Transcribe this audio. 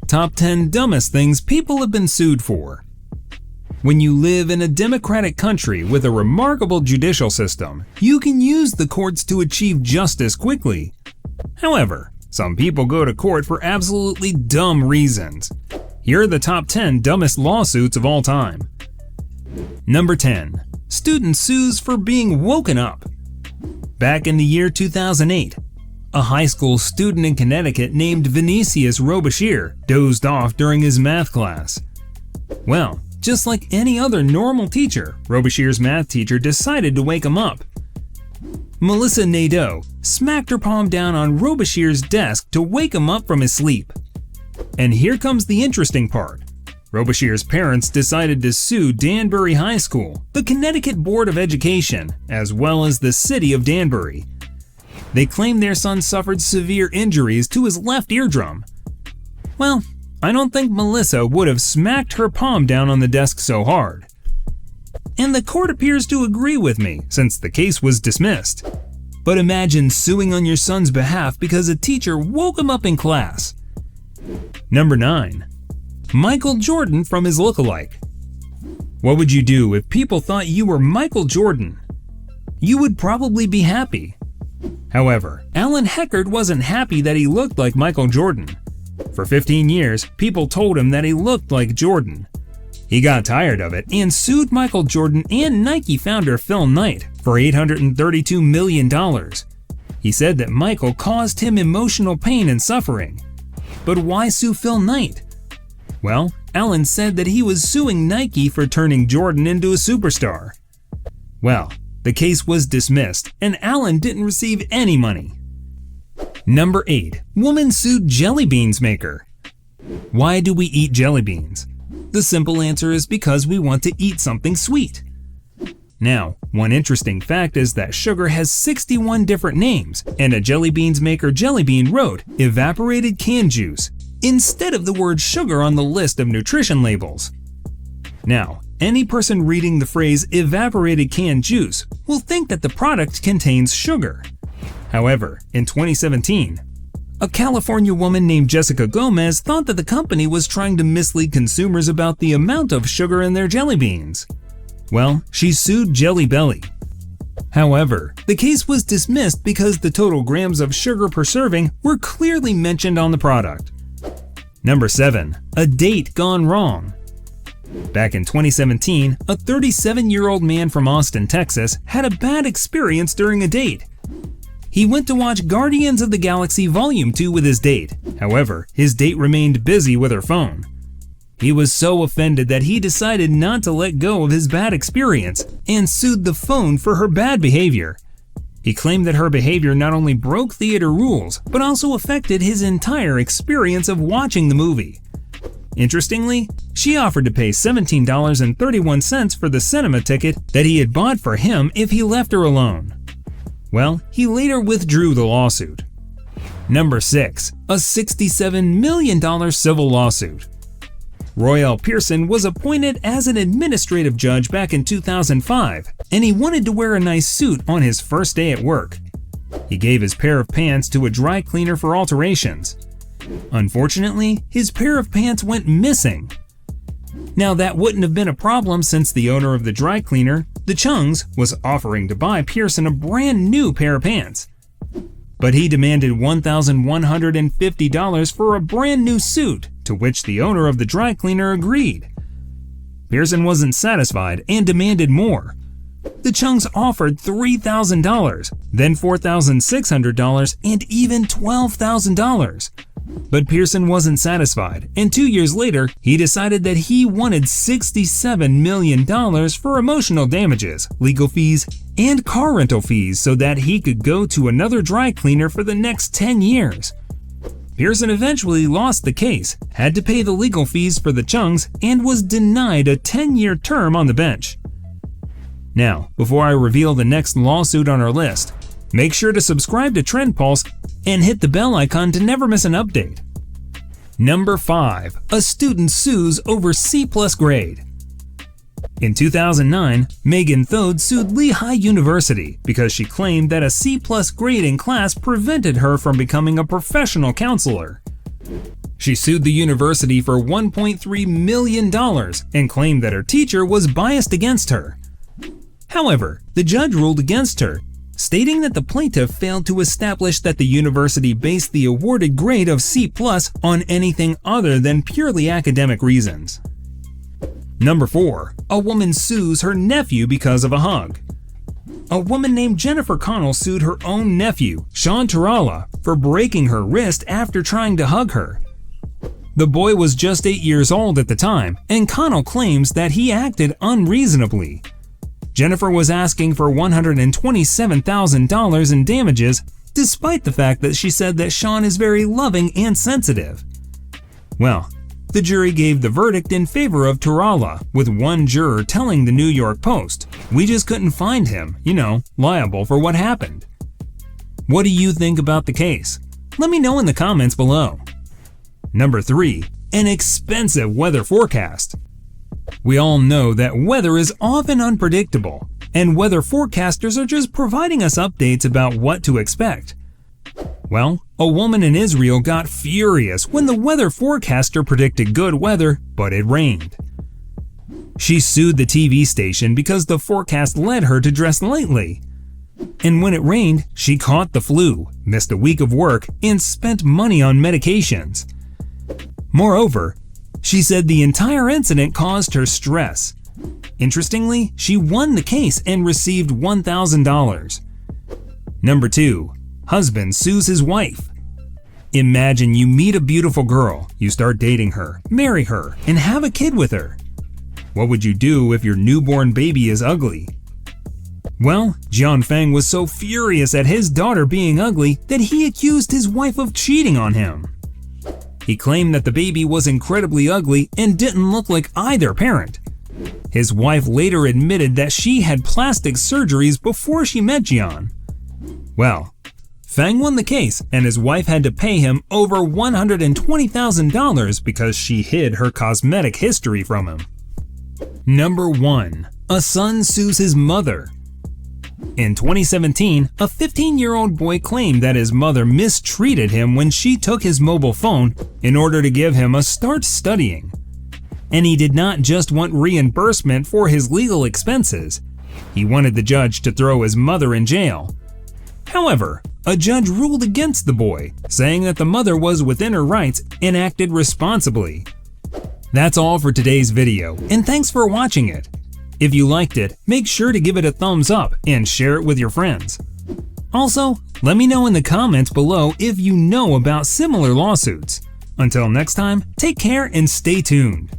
Top 10 dumbest things people have been sued for. When you live in a democratic country with a remarkable judicial system, you can use the courts to achieve justice quickly. However, some people go to court for absolutely dumb reasons. Here are the top 10 dumbest lawsuits of all time. Number 10. Student sues for being woken up. Back in the year 2008, a high school student in Connecticut named Vinicius Robichaud dozed off during his math class. Well, just like any other normal teacher, Robichaud's math teacher decided to wake him up. Melissa Nadeau smacked her palm down on Robichaud's desk to wake him up from his sleep. And here comes the interesting part. Robichaud's parents decided to sue Danbury High School, the Connecticut Board of Education, as well as the city of Danbury. They claimed their son suffered severe injuries to his left eardrum. Well, I don't think Melissa would have smacked her palm down on the desk so hard. And the court appears to agree with me, since the case was dismissed. But imagine suing on your son's behalf because a teacher woke him up in class. Number 9. Michael Jordan from his lookalike. What would you do if people thought you were Michael Jordan? You would probably be happy. However, Alan Heckard wasn't happy that he looked like Michael Jordan. For 15 years, people told him that he looked like Jordan. He got tired of it and sued Michael Jordan and Nike founder Phil Knight for $832 million. He said that Michael caused him emotional pain and suffering. But why sue Phil Knight? Well, Alan said that he was suing Nike for turning Jordan into a superstar. Well, the case was dismissed and Alan didn't receive any money. Number 8. Woman sued jelly beans maker. Why do we eat jelly beans? The simple answer is because we want to eat something sweet. Now, one interesting fact is that sugar has 61 different names, and a jelly beans maker jelly bean wrote evaporated canned juice instead of the word sugar on the list of nutrition labels. Now, any person reading the phrase evaporated canned juice will think that the product contains sugar. However, in 2017, a California woman named Jessica Gomez thought that the company was trying to mislead consumers about the amount of sugar in their jelly beans. Well, she sued Jelly Belly. However, the case was dismissed because the total grams of sugar per serving were clearly mentioned on the product. Number 7. A date gone wrong. Back in 2017, a 37-year-old man from Austin, Texas, had a bad experience during a date. He went to watch Guardians of the Galaxy Volume 2 with his date. However, his date remained busy with her phone. He was so offended that he decided not to let go of his bad experience and sued the phone for her bad behavior. He claimed that her behavior not only broke theater rules, but also affected his entire experience of watching the movie. Interestingly, she offered to pay $17.31 for the cinema ticket that he had bought for him if he left her alone. Well, he later withdrew the lawsuit. Number 6. A $67 million civil lawsuit. Royal Pearson was appointed as an administrative judge back in 2005, and he wanted to wear a nice suit on his first day at work. He gave his pair of pants to a dry cleaner for alterations. Unfortunately, his pair of pants went missing. Now that wouldn't have been a problem since the owner of the dry cleaner, the Chungs, was offering to buy Pearson a brand new pair of pants. But he demanded $1,150 for a brand new suit, to which the owner of the dry cleaner agreed. Pearson wasn't satisfied and demanded more. The Chungs offered $3,000, then $4,600, and even $12,000. But Pearson wasn't satisfied, and 2 years later, he decided that he wanted $67 million for emotional damages, legal fees, and car rental fees so that he could go to another dry cleaner for the next 10 years. Pearson eventually lost the case, had to pay the legal fees for the Chungs, and was denied a 10-year term on the bench. Now, before I reveal the next lawsuit on our list, make sure to subscribe to Trend Pulse and hit the bell icon to never miss an update. Number 5. A student sues over C+ grade. In 2009, Megan Thode sued Lehigh University because she claimed that a C+ grade in class prevented her from becoming a professional counselor. She sued the university for $1.3 million and claimed that her teacher was biased against her. However, the judge ruled against her, stating that the plaintiff failed to establish that the university based the awarded grade of C+ on anything other than purely academic reasons. Number 4. A woman sues her nephew because of a hug. A woman named Jennifer Connell sued her own nephew, Sean Tarala, for breaking her wrist after trying to hug her. The boy was just 8 years old at the time, and Connell claims that he acted unreasonably. Jennifer was asking for $127,000 in damages, despite the fact that she said that Sean is very loving and sensitive. Well, the jury gave the verdict in favor of Tarala, with one juror telling the New York Post, "We just couldn't find him, liable for what happened." What do you think about the case? Let me know in the comments below. Number 3. An expensive weather forecast. We all know that weather is often unpredictable, and weather forecasters are just providing us updates about what to expect. Well, a woman in Israel got furious when the weather forecaster predicted good weather, but it rained. She sued the TV station because the forecast led her to dress lightly. And when it rained, she caught the flu, missed a week of work, and spent money on medications. Moreover, she said the entire incident caused her stress. Interestingly, she won the case and received $1,000. Number 2. Husband sues his wife. Imagine you meet a beautiful girl, you start dating her, marry her, and have a kid with her. What would you do if your newborn baby is ugly? Well, John Feng was so furious at his daughter being ugly that he accused his wife of cheating on him. He claimed that the baby was incredibly ugly and didn't look like either parent. His wife later admitted that she had plastic surgeries before she met Jian. Well, Feng won the case and his wife had to pay him over $120,000 because she hid her cosmetic history from him. Number 1. A son sues his mother. In 2017, a 15-year-old boy claimed that his mother mistreated him when she took his mobile phone in order to give him a start studying. And he did not just want reimbursement for his legal expenses. He wanted the judge to throw his mother in jail. However, a judge ruled against the boy, saying that the mother was within her rights and acted responsibly. That's all for today's video, and thanks for watching it. If you liked it, make sure to give it a thumbs up and share it with your friends. Also, let me know in the comments below if you know about similar lawsuits. Until next time, take care and stay tuned.